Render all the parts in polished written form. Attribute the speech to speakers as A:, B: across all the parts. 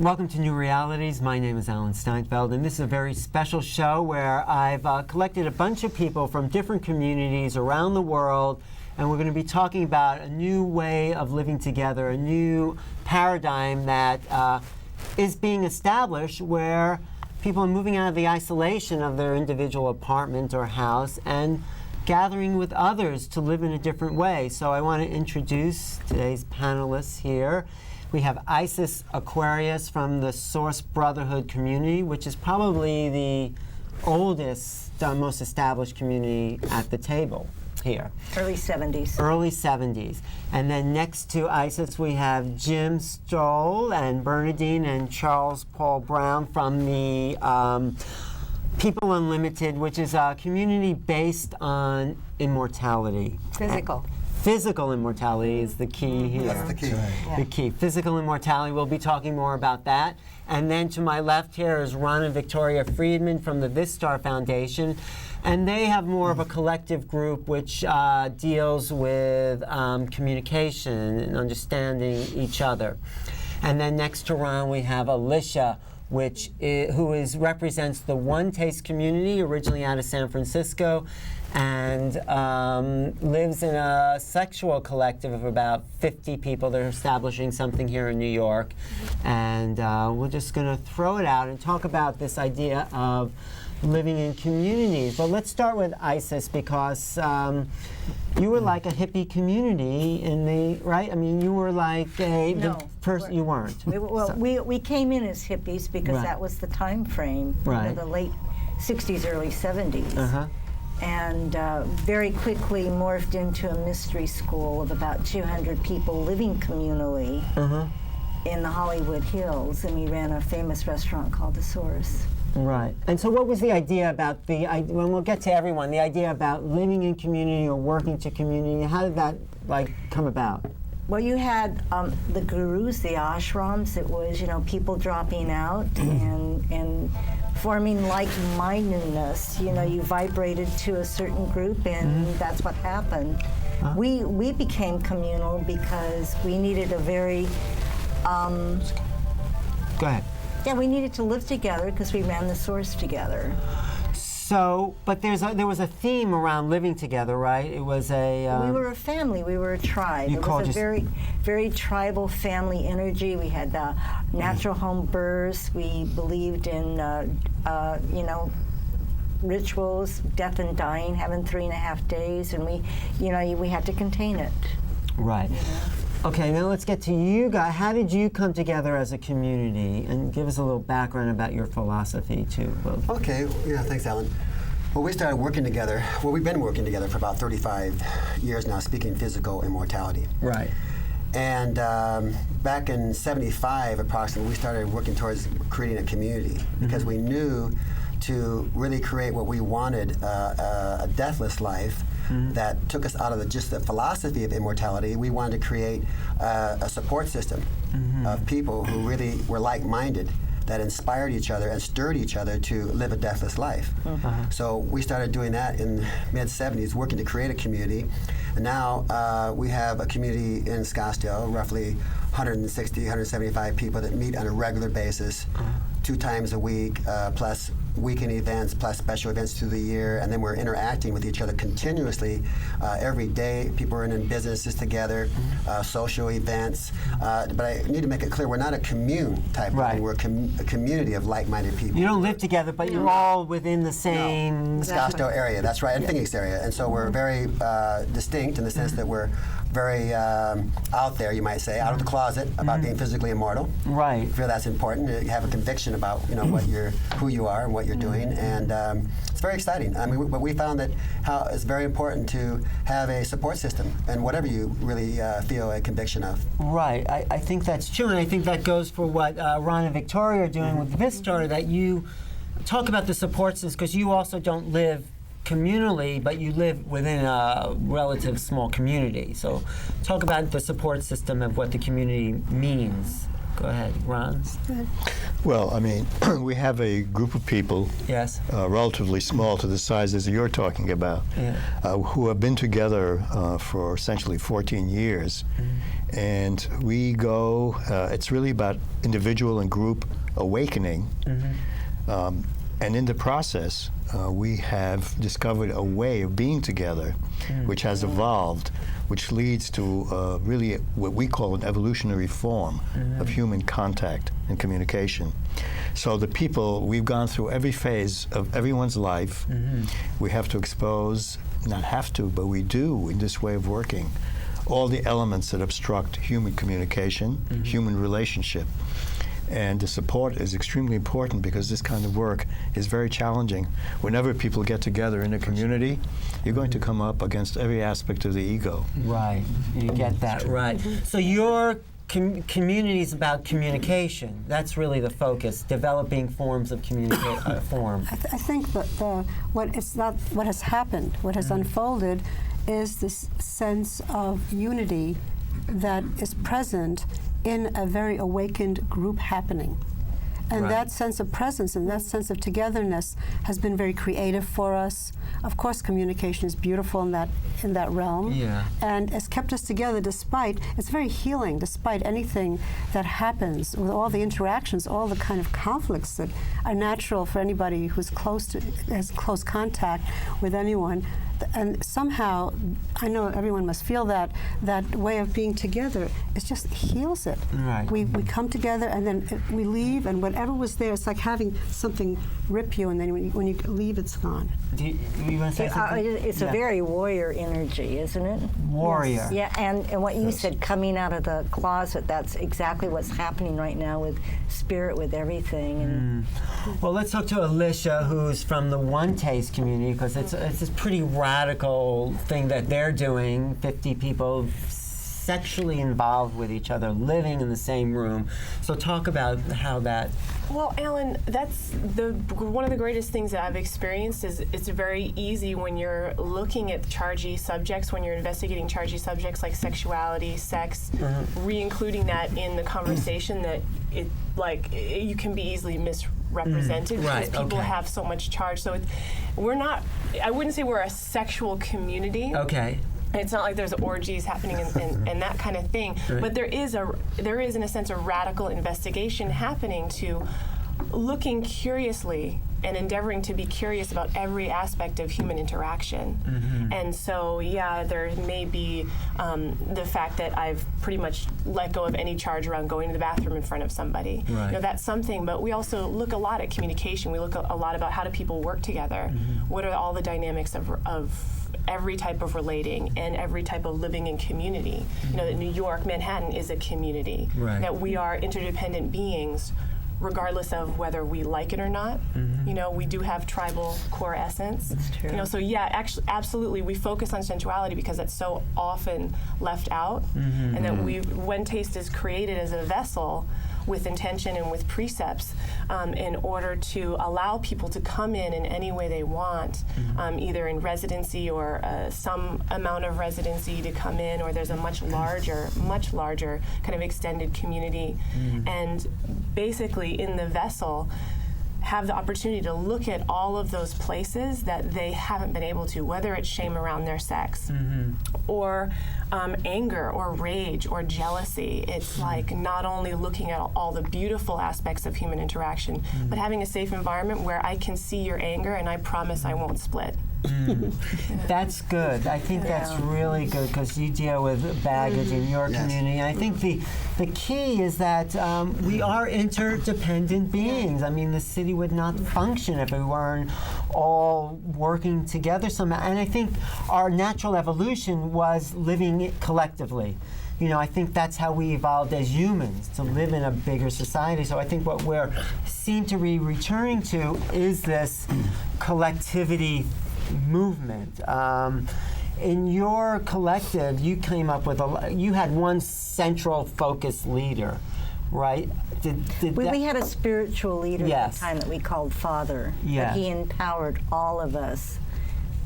A: Welcome to Newrealities. My name is Alan Steinfeld, and this is a very special show where I've collected a bunch of people from different communities around the world, and we're going to be talking about a new way of living together, a new paradigm that is being established where people are moving out of the isolation of their individual apartment or house and gathering with others to live in a different way. So I want to introduce today's panelists here. We have Isis Aquarius from the Source Brotherhood community, which is probably the oldest, most established community at the table here.
B: Early 70s.
A: Early 70s. And then next to Isis, we have Jim Stoll and Bernadine and Charles Paul Brown from the People Unlimited, which is a community based on immortality. Physical immortality is the key here.
C: That's the key.
B: Right. Yeah.
A: The key. Physical immortality, we'll be talking more about that. And then to my left here is Ron and Victoria Friedman from the VIstar Foundation. And they have more of a collective group which deals with communication and understanding each other. And then next to Ron we have Alicia, who represents the Onetaste community, originally out of San Francisco, and lives in a sexual collective of about 50 people. They're establishing something here in New York. And we're just going to throw it out and talk about this idea of living in communities. But let's start with Isis, because you were like a hippie community in the, right? I mean, you were like
B: No,
A: you weren't.
B: We came in as hippies because
A: Right.
B: that was the time frame,
A: Right.
B: the late 60s, early 70s.
A: Uh-huh.
B: And very quickly morphed into a mystery school of about 200 people living communally in the Hollywood Hills, and we ran a famous restaurant called The Source.
A: Right. And so what was the idea about when we'll get to everyone, the idea about living in community or working to community, how did that come about?
B: Well, you had the gurus, the ashrams. It was, people dropping out and forming like-mindedness. You vibrated to a certain group, and that's what happened. We became communal because we needed a very
A: Go ahead.
B: Yeah, we needed to live together because we ran the Source together.
A: So, but there was a theme around living together, right? It was a...
B: we were a family. We were a tribe. It was a very, very tribal family energy. We had natural home births. We believed in, rituals, death and dying, having 3.5 days, and we had to contain it.
A: Right. Okay, now let's get to you guys. How did you come together as a community? And give us a little background about your philosophy, too.
C: Okay, yeah, thanks, Alan. Well, we started working together. Well, we've been working together for about 35 years now, speaking physical immortality.
A: Right.
C: And back in '75, approximately, we started working towards creating a community because we knew to really create what we wanted, a deathless life, that took us out of just the philosophy of immortality. We wanted to create a support system of people who really were like-minded, that inspired each other and stirred each other to live a deathless life. So we started doing that in mid-'70s, working to create a community. And now we have a community in Scottsdale, roughly 160, 175 people that meet on a regular basis, 2 times a week, plus weekend events, plus special events through the year, and then we're interacting with each other continuously every day. People are in businesses together, social events. But I need to make it clear, we're not a commune type of thing. We're a community of like-minded people.
A: You don't live together, but you're all within the same...
C: Scottsdale area, that's right, and Phoenix area. And so we're very distinct in the sense that we're very out there, you might say, out of the closet about being physically immortal.
A: Right.
C: I feel that's important to have a conviction about who you are and what you're doing, and it's very exciting. I mean, but we found that how it's very important to have a support system and whatever you really feel a conviction of.
A: Right. I think that's true, and I think that goes for what Ron and Victoria are doing with VIstar, that you talk about the support system, because you also don't live communally, but you live within a relative small community. So talk about the support system of what the community means. Go ahead, Ron.
D: Well, I mean, we have a group of people,
A: yes,
D: relatively small to the sizes you're talking about, who have been together for essentially 14 years. And we go, it's really about individual and group awakening. And in the process, we have discovered a way of being together, which has evolved, which leads to really what we call an evolutionary form of human contact and communication. So the people, we've gone through every phase of everyone's life. We have to expose, not have to, but we do in this way of working, all the elements that obstruct human communication, human relationship. And the support is extremely important because this kind of work is very challenging. Whenever people get together in a community, you're going to come up against every aspect of the ego.
A: Right, you get that right. So your community is about communication. That's really the focus, developing forms of form.
E: I think that what has happened, what has unfolded, is this sense of unity that is present in a very awakened group happening. And that sense of presence and that sense of togetherness has been very creative for us. Of course, communication is beautiful in that realm.
A: Yeah.
E: And it's kept us together despite, it's very healing, despite anything that happens, with all the interactions, all the kind of conflicts that are natural for anybody who's has close contact with anyone. And somehow, I know everyone must feel that way of being together, it just heals it.
A: Right.
E: We come together and then we leave, and whatever was there, it's like having something rip you, and then when you leave, it's gone.
A: Do you want to say something?
B: It's a very warrior energy, isn't it?
A: Warrior.
B: Yeah, and what you said, coming out of the closet, that's exactly what's happening right now with spirit, with everything. And
A: Well, let's talk to Alicia, who's from the Onetaste community, because it's this pretty radical thing that they're doing. 50 people sexually involved with each other, living in the same room. So talk about how that.
F: Well, Alan, that's one of the greatest things that I've experienced is it's very easy when you're looking at chargey subjects, when you're investigating chargey subjects like sexuality, sex, re-including that in the conversation, that you can be easily misrepresented because people have so much charge. So we're not, I wouldn't say we're a sexual community.
A: Okay.
F: It's not like there's orgies happening and that kind of thing, but there is in a sense a radical investigation happening to looking curiously and endeavoring to be curious about every aspect of human interaction. And so, yeah, there may be the fact that I've pretty much let go of any charge around going to the bathroom in front of somebody.
A: Right.
F: You know, that's something, but we also look a lot at communication. We look a lot about how do people work together. What are all the dynamics of every type of relating and every type of living in community. You know, that New York, Manhattan is a community.
A: Right.
F: That we are interdependent beings regardless of whether we like it or not. You know, we do have tribal core essence.
B: That's true.
F: You know, so yeah, actually, absolutely, we focus on sensuality because it's so often left out, and that Onetaste is created as a vessel with intention and with precepts in order to allow people to come in any way they want, either in residency or some amount of residency to come in, or there's a much larger kind of extended community. And basically in the vessel, have the opportunity to look at all of those places that they haven't been able to, whether it's shame around their sex or anger or rage or jealousy. It's like not only looking at all the beautiful aspects of human interaction, but having a safe environment where I can see your anger and I promise I won't split.
A: That's good. I think that's really good because you deal with baggage in your community. I think the key is that we are interdependent beings. I mean, the city would not function if we weren't all working together somehow. And I think our natural evolution was living collectively. You know, I think that's how we evolved as humans, to live in a bigger society. So I think what we're seem to be returning to is this collectivity movement. In your collective, you came up with you had one central focus leader, right?
B: We had a spiritual leader at the time that we called Father.
A: Yes.
B: He empowered all of us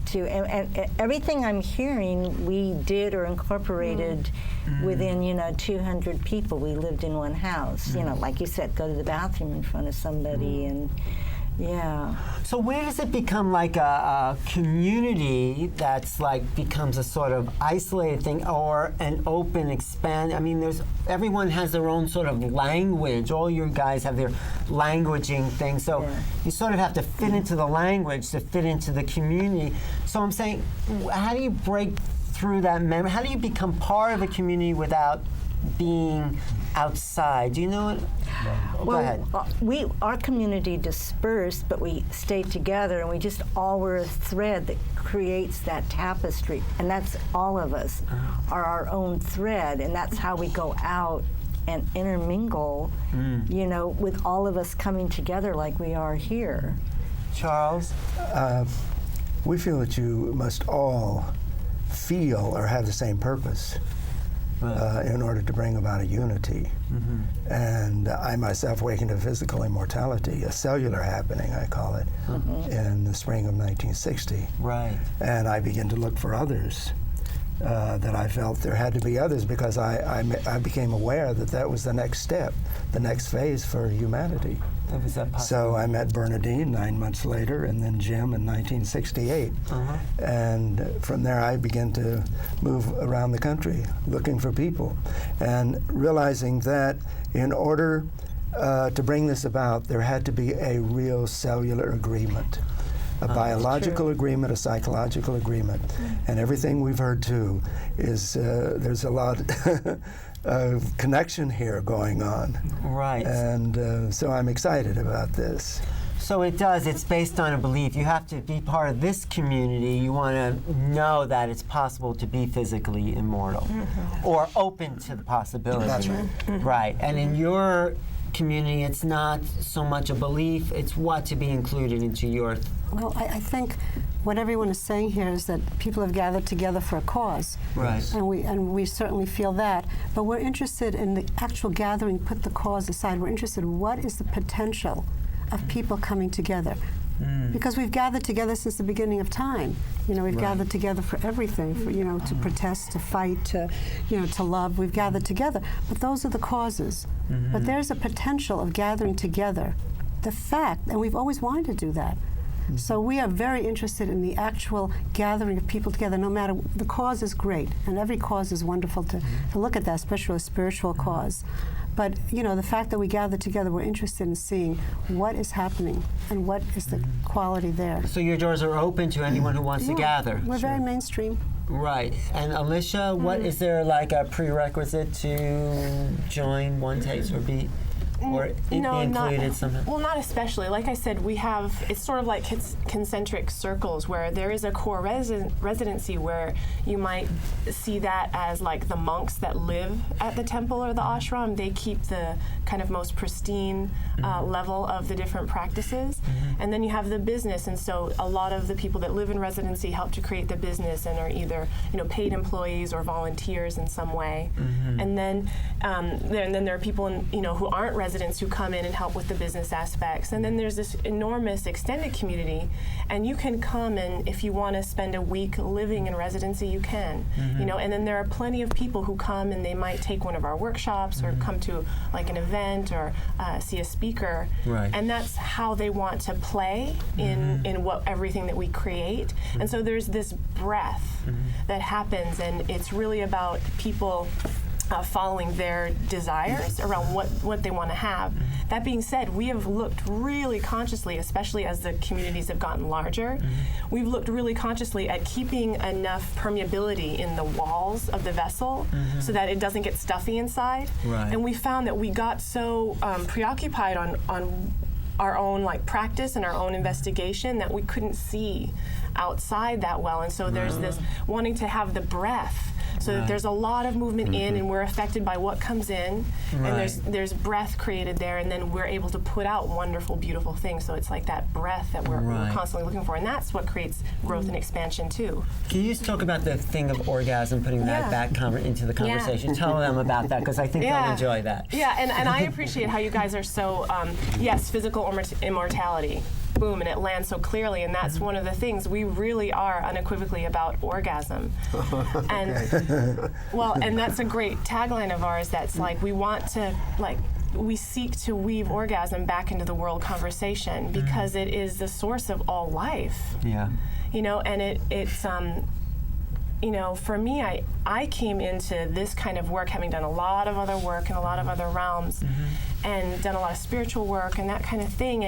B: to, and everything I'm hearing, we did or incorporated within, 200 people. We lived in one house. You know, like you said, go to the bathroom in front of somebody, and Yeah.
A: So where does it become like a community that's like becomes a sort of isolated thing or an open expand? I mean, everyone has their own sort of language. All you guys have their languaging thing. So
B: Yeah.
A: you sort of have to fit into the language to fit into the community. So I'm saying, how do you break through that memory? How do you become part of the community without being outside? Do you know it? Go ahead.
B: Our community dispersed, but we stayed together, and we just all were a thread that creates that tapestry, and that's all of us are our own thread, and that's how we go out and intermingle, you know, with all of us coming together like we are here.
A: Charles?
G: We feel that you must all feel or have the same purpose in order to bring about a unity. And I myself awakened to physical immortality, a cellular happening, I call it, in the spring of 1960.
A: Right.
G: And I began to look for others, that I felt there had to be others, because I became aware that that was the next step, the next phase for humanity.
A: Was that possible?
G: So I met Bernadine 9 months later, and then Jim in 1968. And from there I began to move around the country looking for people, and realizing that in order to bring this about, there had to be a real cellular agreement. A biological agreement, a psychological agreement. And everything we've heard too is there's a lot of connection here going on.
A: Right.
G: And so I'm excited about this.
A: So it's based on a belief. You have to be part of this community. You want to know that it's possible to be physically immortal or open to the possibility.
G: That's right.
A: Right. And in your community, it's not so much a belief, it's what to be included into your...
E: Well, I think what everyone is saying here is that people have gathered together for a cause.
A: Right.
E: And we certainly feel that. But we're interested in the actual gathering, put the cause aside. We're interested in what is the potential of people coming together. Because we've gathered together since the beginning of time. You know, we've gathered together for everything, for, you know, to protest, to fight, to, you know, to love. We've gathered together. But those are the causes. But there's a potential of gathering together. The fact, and we've always wanted to do that. So we are very interested in the actual gathering of people together, no matter, the cause is great, and every cause is wonderful to look at that, especially a spiritual cause. But, you know, the fact that we gather together, we're interested in seeing what is happening and what is the quality there.
A: So your doors are open to anyone who wants to gather.
E: We're very mainstream.
A: Right. And Alicia, what is there like a prerequisite to join Onetaste or be... Or be included somehow?
F: Well, not especially. Like I said, we have, it's sort of like concentric circles where there is a core residency where you might see that as like the monks that live at the temple or the ashram. They keep the kind of most pristine level of the different practices. And then you have the business, and so a lot of the people that live in residency help to create the business and are either, you know, paid employees or volunteers in some way. And then there are people, you know, who aren't residents who come in and help with the business aspects. And then there's this enormous extended community, and you can come, and if you want to spend a week living in residency, you can. You know, and then there are plenty of people who come and they might take one of our workshops or come to like an event or see a speaker.
A: Right.
F: And that's how they want to play in what everything that we create. And so there's this breath that happens, and it's really about people following their desires around what they want to have. That being said, we have looked really consciously, especially as the communities have gotten larger, we've looked really consciously at keeping enough permeability in the walls of the vessel so that it doesn't get stuffy inside.
A: Right.
F: And we found that we got so preoccupied on our own like practice and our own investigation that we couldn't see outside that well. And so there's this wanting to have the breath, so that there's a lot of movement in, and we're affected by what comes in, and there's breath created there, and then we're able to put out wonderful, beautiful things. So it's like that breath that we're constantly looking for, and that's what creates growth and expansion too.
A: Can you just talk about the thing of orgasm, putting that back into the conversation? Tell them about that, because I think they'll enjoy that.
F: Yeah, and I appreciate how you guys are so, yes, physical immortality. Boom, and it lands so clearly, and that's one of the things. We really are unequivocally about orgasm. And well, and that's a great tagline of ours. That's like, we want to like we seek to weave orgasm back into the world conversation because it is the source of all life.
A: Yeah.
F: You know, and it's you know, for me, I came into this kind of work having done a lot of other work in a lot of other realms and done a lot of spiritual work and that kind of thing,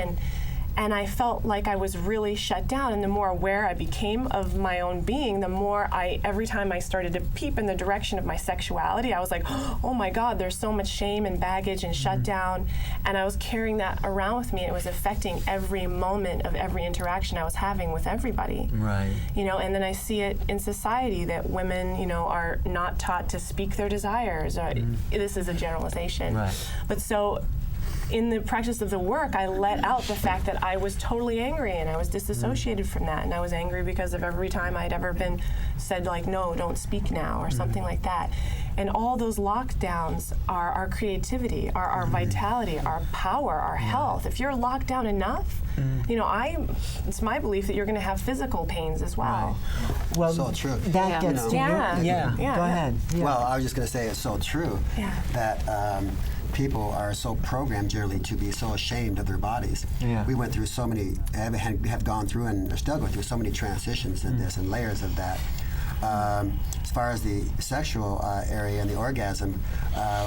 F: and I felt like I was really shut down, and the more aware I became of my own being, the more every time I started to peep in the direction of my sexuality, I was like, oh my God, there's so much shame and baggage and shut down, and I was carrying that around with me. It was affecting every moment of every interaction I was having with everybody.
A: Right.
F: You know, and then I see it in society that women, you know, are not taught to speak their desires. This is a generalization.
A: Right.
F: But so in the practice of the work, I let out the fact that I was totally angry and I was disassociated from that. And I was angry because of every time I'd ever been said, like, no, don't speak now, or something like that. And all those lockdowns are our creativity, our vitality, our power, our health. If you're locked down enough, you know, it's my belief that you're going to have physical pains as well.
A: Right. Well,
C: So true.
A: That gets to
F: Yeah.
A: you. Yeah. Go ahead. Yeah.
C: Well, I was just going to say it's so true that people are so programmed generally to be so ashamed of their bodies.
A: Yeah.
C: We went through so many, have gone through and are still going through so many transitions in this and layers of that. As far as the sexual area and the orgasm,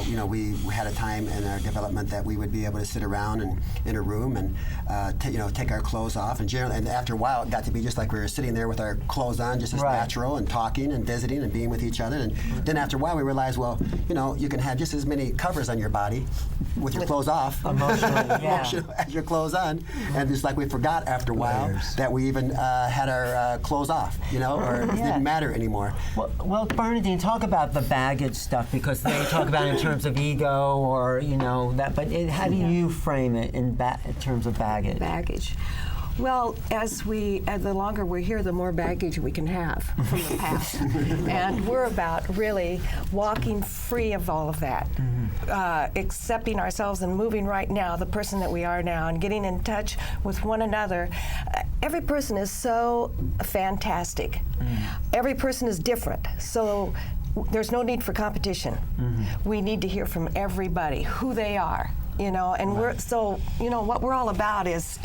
C: you know, we had a time in our development that we would be able to sit around and in a room and you know, take our clothes off, and generally, and after a while, it got to be just like we were sitting there with our clothes on, just as natural, and talking and visiting and being with each other. And then after a while, we realized, well, you know, you can have just as many covers on your body with your clothes off, emotional as your clothes on, and it's like we forgot after a while that we even had our clothes off, you know, or it didn't matter anymore.
A: Well, Bernadine, talk about the baggage stuff, because they talk about it in terms of ego, or you know that. But how do you frame it in terms of baggage?
H: Baggage. Well, the longer we're here, the more baggage we can have from the past. And we're about really walking free of all of that, accepting ourselves and moving right now, the person that we are now, and getting in touch with one another. Every person is so fantastic. Every person is different. So there's no need for competition. We need to hear from everybody who they are. You know, and we're so, you know, what we're all about is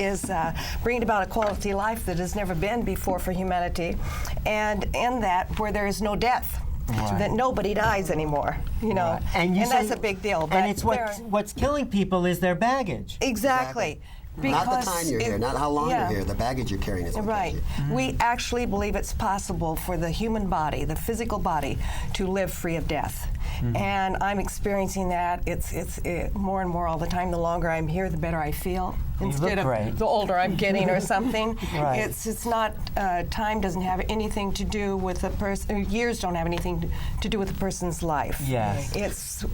H: bringing about a quality life that has never been before for humanity, and in that where there is no death, that nobody dies anymore, you know, and that's a big deal.
A: And it's what's killing people is their baggage.
H: Exactly.
C: Not the time you're here, not how long you're here. The baggage you're carrying is what kills you.
H: We actually believe it's possible for the human body, the physical body, to live free of death. And I'm experiencing that. It's more and more all the time. The longer I'm here, the better I feel. Instead of the older I'm getting or something. It's not, time doesn't have anything to do with a person, years don't have anything to do with a person's life.
A: Yes.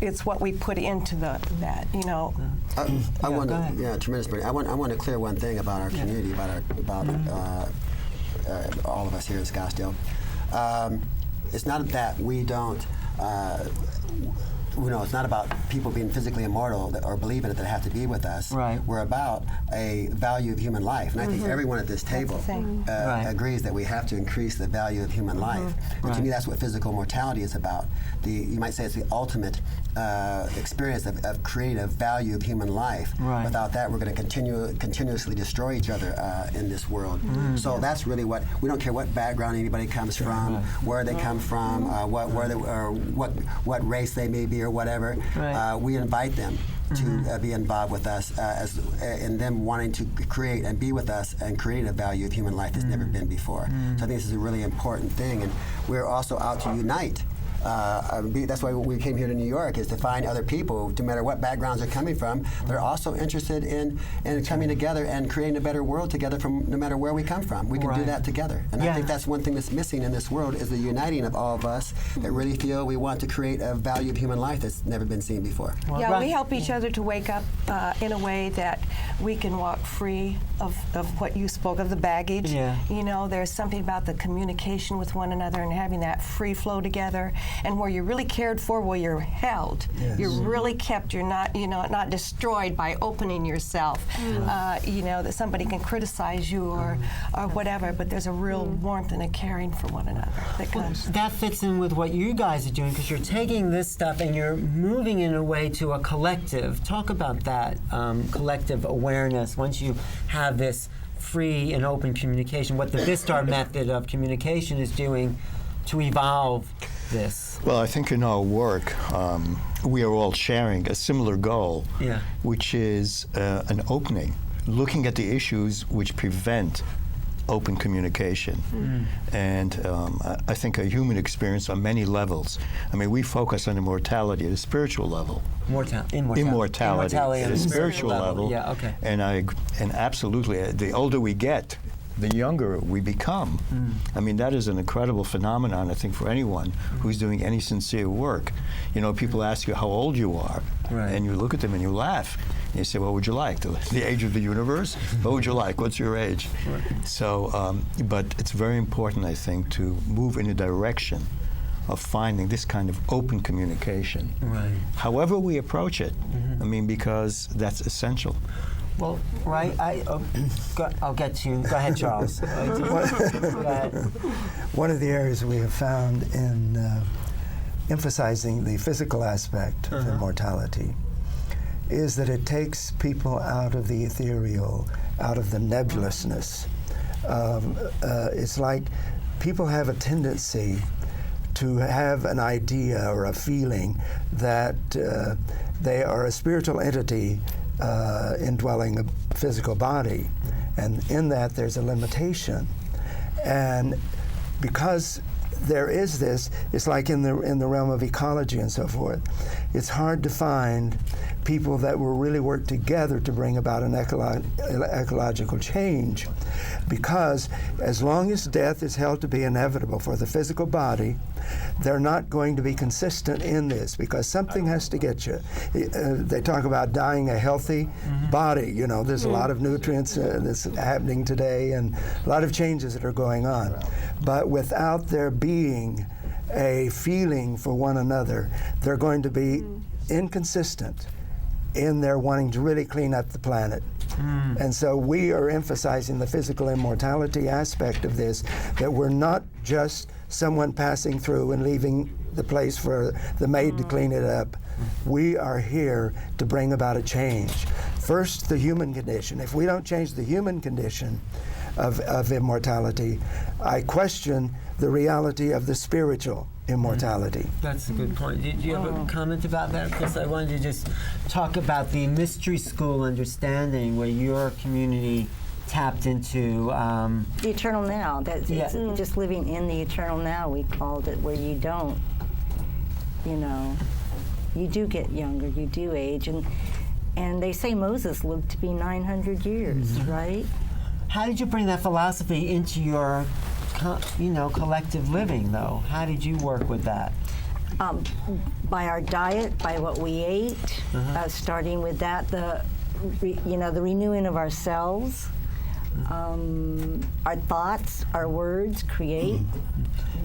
H: It's what we put into that, you know.
C: I want to, tremendous. I want to clear one thing about our community, about all of us here in Scottsdale. It's not that we don't. You know, it's not about people being physically immortal or believing that they have to be with us. We're about a value of human life. And I think everyone at this table agrees that we have to increase the value of human life. And to me, that's what physical mortality is about. You might say it's the ultimate experience of creating a value of human life. Without that, we're going to continuously destroy each other in this world. So that's really we don't care what background anybody comes from, where they come from, what race they may be, or whatever. We invite them to be involved with us in them wanting to create and be with us and create a value of human life that's never been before. So I think this is a really important thing, and we're also out to unite. That's why we came here to New York, is to find other people, no matter what backgrounds they're coming from, they're also interested in coming together and creating a better world together from no matter where we come from. We can do that together. And I think that's one thing that's missing in this world, is the uniting of all of us that really feel we want to create a value of human life that's never been seen before.
H: We help each other to wake up in a way that we can walk free of what you spoke of, the baggage. You know, there's something about the communication with one another and having that free flow together. and where you're really cared for, where you're held.
G: Yes.
H: You're really kept. You're not, not destroyed by opening yourself. That somebody can criticize you or whatever, but there's a real warmth and a caring for one another that comes.
A: That fits in with what you guys are doing, because you're taking this stuff and you're moving in a way to a collective. Talk about that collective awareness once you have this free and open communication, what the VIstar method of communication is doing to evolve this.
D: Well, I think in our work, we are all sharing a similar goal, which is an opening, looking at the issues which prevent open communication. And I think a human experience on many levels. I mean, we focus on immortality at a spiritual level. Immortality at a spiritual level.
A: Yeah, okay.
D: And absolutely, the older we get, the younger we become. I mean, that is an incredible phenomenon, I think, for anyone who's doing any sincere work. People ask you how old you are, and you look at them and you laugh. And you say, what would you like? The age of the universe? What would you like? What's your age? So, but it's very important, I think, to move in a direction of finding this kind of open communication. However we approach it, I mean, because that's essential.
A: Well, I'll get to you. Go ahead, Charles. Go ahead.
G: One of the areas we have found in emphasizing the physical aspect of immortality is that it takes people out of the ethereal, out of the nebulousness. It's like people have a tendency to have an idea or a feeling that they are a spiritual entity indwelling a physical body, and in that there's a limitation. And because there is this, it's like in the realm of ecology and so forth, it's hard to find people that will really work together to bring about an ecological change, because as long as death is held to be inevitable for the physical body, they're not going to be consistent in this, because something has to get you. They talk about dying a healthy body. There's a lot of nutrients that's happening today and a lot of changes that are going on. But without there being a feeling for one another, they're going to be inconsistent in their wanting to really clean up the planet. And so we are emphasizing the physical immortality aspect of this, that we're not just someone passing through and leaving the place for the maid to clean it up. We are here to bring about a change. First, the human condition. If we don't change the human condition of immortality, I question the reality of the spiritual immortality.
A: That's a good point. Do you have a comment about that? Because I wanted to just talk about the mystery school understanding where your community tapped into
B: the eternal now. That's it's just living in the eternal now, we called it, where you don't, you do get younger, you do age, and they say Moses lived to be 900 years, right?
A: How did you bring that philosophy into your collective living, though? How did you work with that?
B: By our diet, by what we ate, starting with that, the renewing of ourselves, our thoughts, our words create.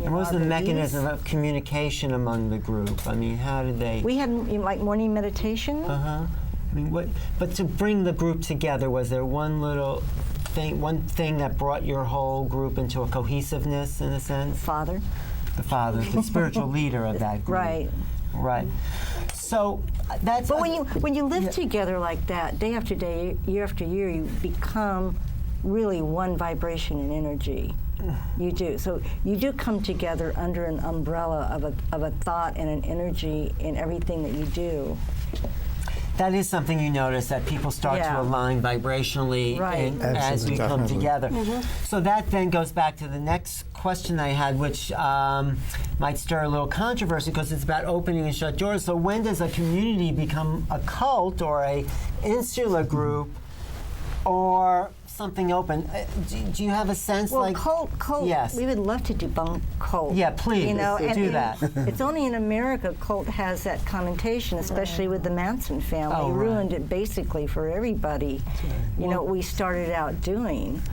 A: And what was the mechanism of communication among the group? I mean, how did they?
B: We had like morning meditation.
A: I mean, but to bring the group together, was there one thing that brought your whole group into a cohesiveness, in a sense? The father, the spiritual leader of that group. Right. So that's.
B: But when you live together like that, day after day, year after year, you become really one vibration and energy. You do. So you do come together under an umbrella of a thought and an energy in everything that you do.
A: That is something you notice, that people start to align vibrationally as we come together. So that then goes back to the next question I had, which might stir a little controversy because it's about opening and shut doors. So when does a community become a cult or a insular group or something open? Do you have a sense?
B: Well, cult.
A: Yes.
B: We would love to debunk cult.
A: Yeah, please do that.
B: It's only in America cult has that connotation, especially with the Manson family. Ruined it basically for everybody. You know what we started out doing.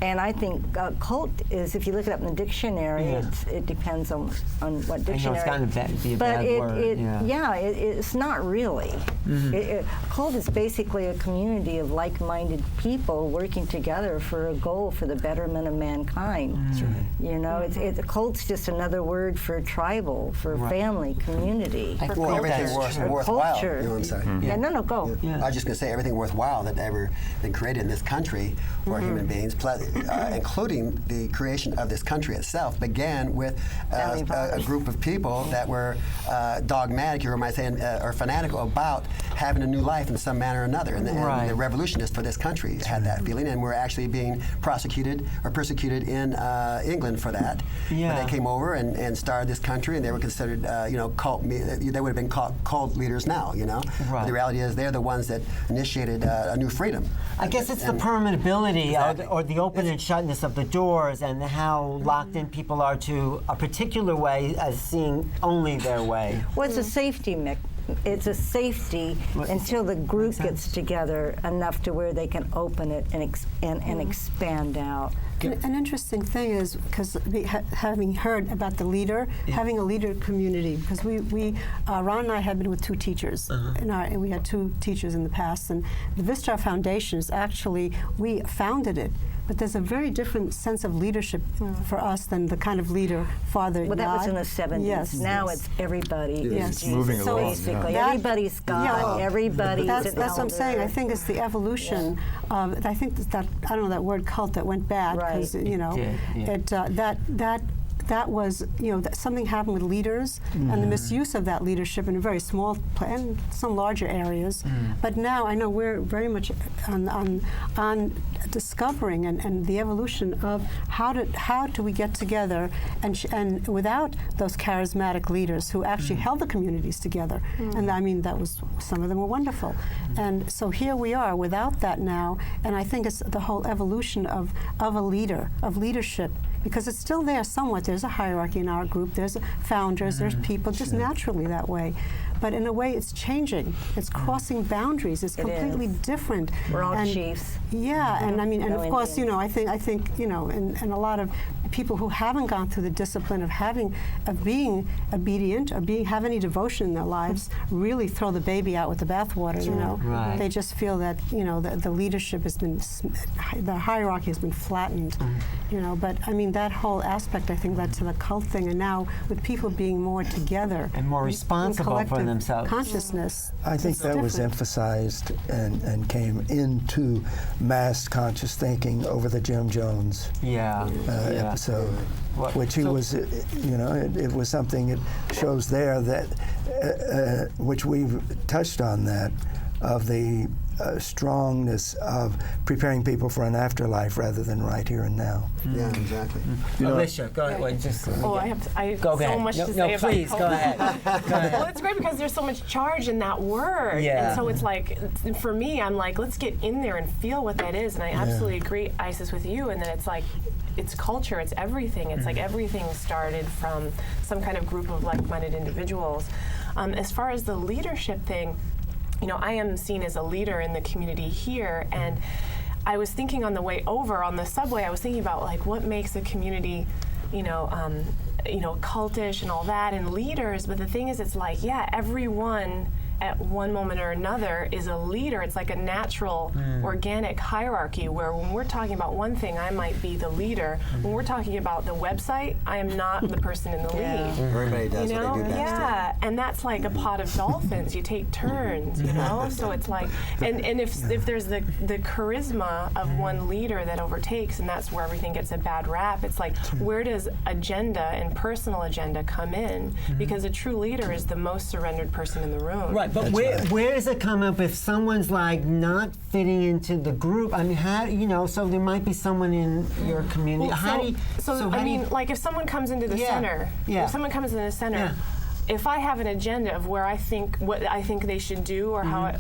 B: And I think cult is, if you look it up in the dictionary, it depends on what dictionary.
A: I know it's kind of be a
B: but
A: bad word.
B: It's not really. Cult is basically a community of like-minded people working together for a goal for the betterment of mankind.
A: That's right.
B: You know, cult's just another word for tribal, for family, community.
C: Well, everything worthwhile.
B: Culture.
C: You know what I'm saying?
B: No, go.
C: I was just going to say everything worthwhile that ever been created in this country for human beings, including the creation of this country itself, began with a group of people that were dogmatic, you might say, or fanatical about having a new life in some manner or another. And the revolutionists for this country had that feeling, and were actually being prosecuted or persecuted in England for that.
A: Yeah.
C: But they came over and started this country, and they were considered, cult. They would have been called cult leaders now. But the reality is, they're the ones that initiated a new freedom.
A: I guess it's the permeability or the open and shutness of the doors, and how locked in people are to a particular way as seeing only their way.
B: Well, it's a safety it's a safety until the group gets together enough to where they can open it and expand out.
E: An interesting thing is, because having heard about the leader, having a leader community, because Ron and I had been with two teachers, and we had two teachers in the past, and the VIstar Foundation is actually, we founded it, but there's a very different sense of leadership for us than the kind of leader Father God.
B: Well, that was in the 70s.
E: Yes.
B: Now it's everybody.
E: Yes.
D: It's moving
B: so
D: along.
B: basically,
E: That-
B: everybody's God. Everybody's
E: That's
B: an
E: what I'm saying.
B: elder.
E: I think it's the evolution of. I think that I don't know, that word cult that went bad, because that was, something happened with leaders and the misuse of that leadership in a very small and some larger areas. But now I know we're very much on discovering and the evolution of how do we get together and without those charismatic leaders who actually held the communities together. And I mean, some of them were wonderful. And so here we are without that now, and I think it's the whole evolution of a leader, of leadership, because it's still there somewhat. There's a hierarchy in our group. There's founders. There's people just naturally that way. But in a way, it's changing. It's crossing boundaries. It's completely different.
B: We're all chiefs.
E: Yeah, and I mean, and
B: No
E: of course,
B: Indians.
E: I think, and a lot of people who haven't gone through the discipline of being obedient, or have any devotion in their lives, really throw the baby out with the bathwater.
A: Right.
E: They just feel that the leadership has been, the hierarchy has been flattened. But I mean, that whole aspect, I think, led to the cult thing, and now with people being more together
A: And more responsible for themselves.
E: Consciousness.
G: I think
E: it's
G: that was
E: different.
G: emphasized and came into mass conscious thinking over the Jim Jones episode, which he was, it was something, it shows there that, which we've touched on that, of the strongness of preparing people for an afterlife rather than right here and now.
C: Yeah, exactly.
A: Alicia, go ahead.
F: I have
A: Go
F: so
A: ahead.
F: much
A: No,
F: to say about
A: please,
F: cult.
A: go ahead. Go ahead.
F: Well, it's great because there's so much charge in that word.
A: Yeah.
F: And so it's like, for me, I'm like, let's get in there and feel what that is. And I absolutely agree, Isis, with you. And then it's like, it's culture, it's everything. It's like everything started from some kind of group of like-minded individuals. As far as the leadership thing, I am seen as a leader in the community here, and I was thinking on the way over on the subway, I was thinking about like what makes a community, cultish and all that, and leaders. But the thing is, it's like, everyone at one moment or another is a leader. It's like a natural, organic hierarchy where when we're talking about one thing, I might be the leader. When we're talking about the website, I am not the person in the lead.
C: Everybody does what they do best.
F: Yeah, and that's like a pod of dolphins. You take turns, So it's like, and if there's the charisma of one leader that overtakes, and that's where everything gets a bad rap. It's like, where does agenda and personal agenda come in? Because a true leader is the most surrendered person in the room.
A: Right, but where does it come up if someone's like not fitting into the group? I mean, how so there might be someone in your community.
F: Well,
A: like if
F: someone comes into the center, if someone comes into the center, if I have an agenda of where what I think they should do, or how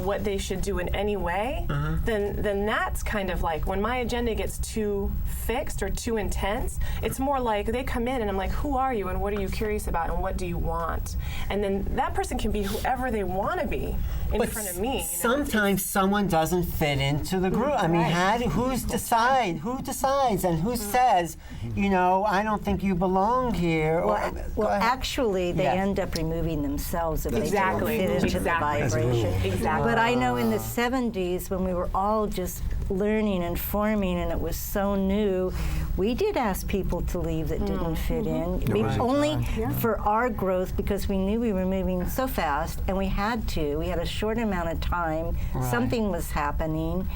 F: what they should do in any way, then that's kind of like when my agenda gets too fixed or too intense. It's more like they come in and I'm like, who are you and what are you curious about and what do you want? And then that person can be whoever they want to be in front of me.
A: Sometimes someone doesn't fit into the group. I mean, who decides and who says, I don't think you belong here?
B: Well, actually, they end up removing themselves if they don't fit into the vibration.
F: Exactly.
B: But I know in the 70s, when we were all just learning and forming, and it was so new, we did ask people to leave that didn't fit in. Only for our growth, because we knew we were moving so fast, and we had to. We had a short amount of time. Something was happening.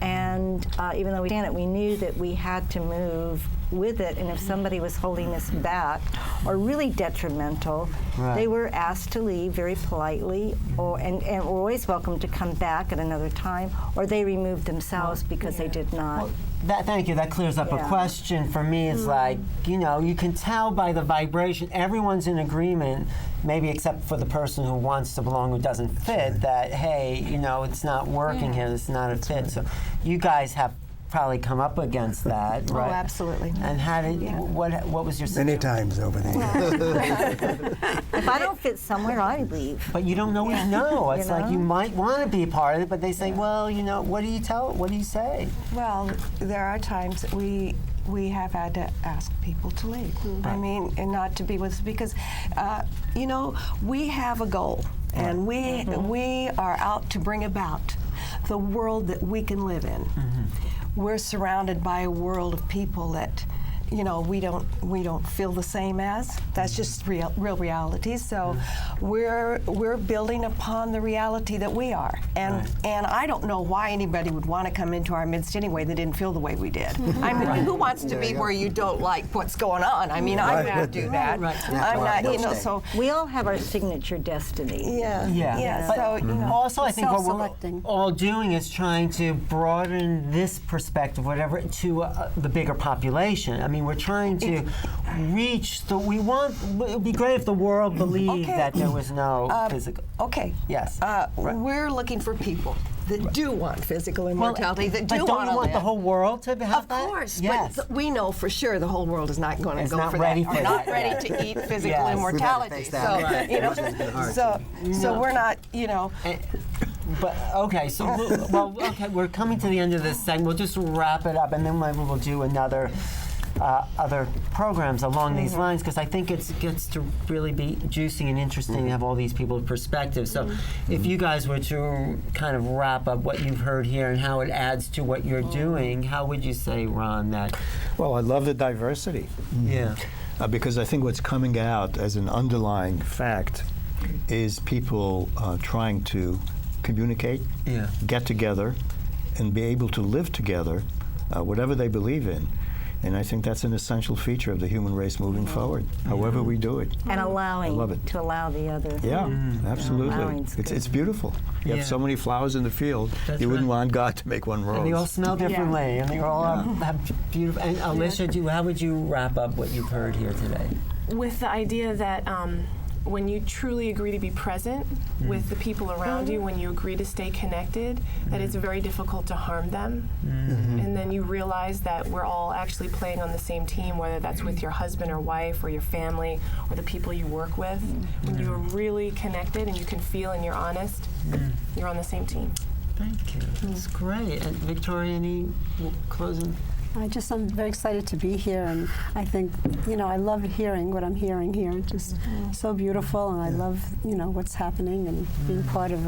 B: And even though we knew that we had to move with it, and if somebody was holding us back or really detrimental, they were asked to leave very politely, and were always welcome to come back at another time, or they removed themselves because they did not.
A: Thank you. That clears up a question for me. Is like, you can tell by the vibration, everyone's in agreement, maybe except for the person who wants to belong, who doesn't fit, that, hey, it's not working here, it's not a fit. So you guys have probably come up against that, right?
H: Oh, absolutely.
A: And how did, what was your situation?
G: Many times over the years.
B: If I don't fit somewhere, I leave.
A: But you don't always know. It's like you might want to be a part of it, but they say, well, what do you say?
H: Well, there are times that we have had to ask people to leave. I mean, and not to be with us because, we have a goal, and we are out to bring about the world that we can live in. We're surrounded by a world of people that, we don't feel the same as. That's just real realities. So we're building upon the reality that we are. And I don't know why anybody would want to come into our midst anyway that didn't feel the way we did. I mean, who wants to be where you don't like what's going on? I mean, I wouldn't do that. I'm not, so
B: we all have our signature destiny.
A: But also, I think what we're all doing is trying to broaden this perspective, whatever, to the bigger population. I mean, we're trying to reach it would be great if the world believed that there was no physical.
H: Okay.
A: Yes.
H: We're looking for people that do want physical immortality, that do
A: but don't you want
H: live.
A: the whole world to have that?
H: Of course,
A: yes.
H: but we know for sure the whole world is not going to
A: It's
H: go
A: not
H: for
A: ready
H: that.
A: for
H: We're not
A: that.
H: ready to eat physical
A: Yes.
H: immortality. So, so we're not,
A: But okay, so we're coming to the end of this segment. We'll just wrap it up, and then maybe we'll do another other programs along these lines, because I think it gets to really be juicy and interesting to have all these people's perspectives. So if you guys were to kind of wrap up what you've heard here and how it adds to what you're doing, how would you say, Ron, that?
D: Well, I love the diversity.
A: Yeah.
D: Because I think what's coming out as an underlying fact is people trying to communicate, get together, and be able to live together, whatever they believe in. And I think that's an essential feature of the human race moving forward, however we do it.
B: And allowing
D: I love it.
B: to allow the other.
D: Yeah, absolutely.
B: Allowing's good.
D: It's beautiful. You have so many flowers in the field,
A: That's
D: you wouldn't
A: right.
D: want God to make one rose.
A: And they all smell differently, and they all have beautiful. And Alicia, how would you wrap up what you've heard here today?
F: With the idea that when you truly agree to be present with the people around you, when you agree to stay connected, that it's very difficult to harm them. And then you realize that we're all actually playing on the same team, whether that's with your husband or wife or your family or the people you work with. When you're really connected and you can feel and you're honest, you're on the same team.
A: Thank you. That's great. And Victoria, any closing?
E: I'm very excited to be here, and I think, I love hearing what I'm hearing here. It's just so beautiful, and I love, what's happening and being part of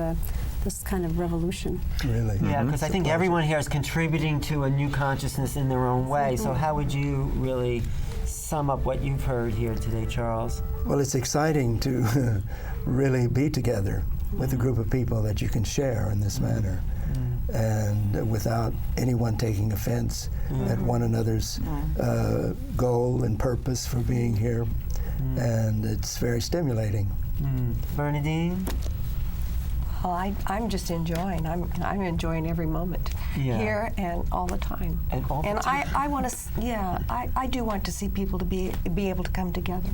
E: this kind of revolution.
G: Really.
A: Yeah, because I think everyone here is contributing to a new consciousness in their own way. So how would you really sum up what you've heard here today, Charles?
G: Well, it's exciting to really be together with a group of people that you can share in this manner, and without anyone taking offense at one another's goal and purpose for being here. And it's very stimulating.
A: Bernadine?
H: Oh, I'm just enjoying. I'm enjoying every moment
A: Yeah.
H: here and all the time.
A: And all the time.
H: I want to. I do want to see people to be able to come together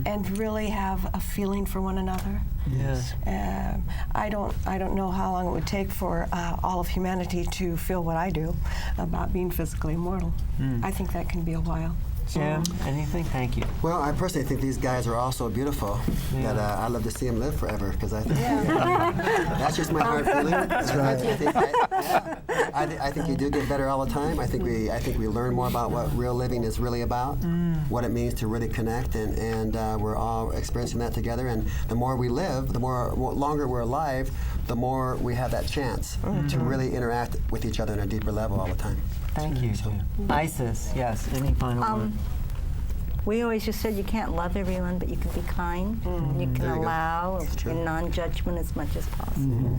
H: and really have a feeling for one another.
A: Yeah.
H: I don't know how long it would take for all of humanity to feel what I do about being physically immortal. I think that can be a while.
A: Jim, anything? Thank you.
C: Well, I personally think these guys are all so beautiful that I'd love to see them live forever, because I think that's just my heart feeling. That's
G: right.
C: I think you do get better all the time. I think we learn more about what real living is really about, what it means to really connect, and we're all experiencing that together. And the more we live, the more longer we're alive, the more we have that chance to really interact with each other on a deeper level all the time.
A: Thank you. Isis, yes. Any final word?
B: We always just said you can't love everyone, but you can be kind. You can
C: There you go.
B: allow
C: That's true.
B: and non-judgment as much as possible.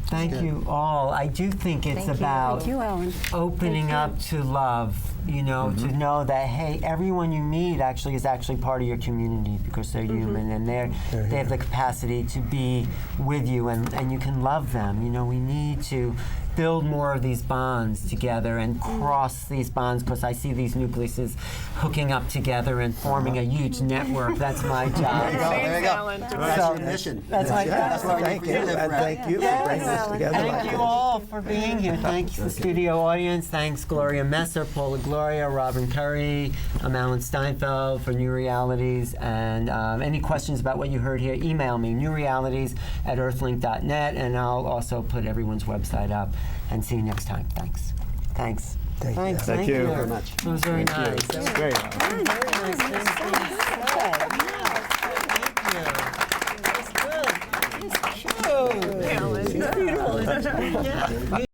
A: Thank you all. I do think it's
B: Thank you.
A: about
E: Thank you, Ellen.
A: opening up to love, you know, to know that, hey, everyone you meet is actually part of your community because they're human and they have the capacity to be with you and you can love them. You know, we need to build more of these bonds together and cross these bonds, because I see these nucleuses hooking up together and forming a huge network. That's my job.
C: There you go. That's your mission.
A: That's my job.
C: That's why we
G: Thank
C: need
G: you.
C: to live
G: And
C: forever.
G: thank you for bringing us together. like
A: Thank you
G: this.
A: all for being here. Thanks the studio audience. Thanks Gloria Messer, Paula Gloria, Robin Curry. I'm Alan Steinfeld for Newrealities. And any questions about what you heard here, email me, newrealities@earthlink.net, and I'll also put everyone's website up. And see you next time. Thanks. Thanks.
G: Thank you.
A: Thanks.
D: Thank you.
C: Very much.
A: It was very nice. That was
D: Great.
A: very nice things to say. Yeah. Thank you. It's good. It's cute. It's beautiful. Yeah.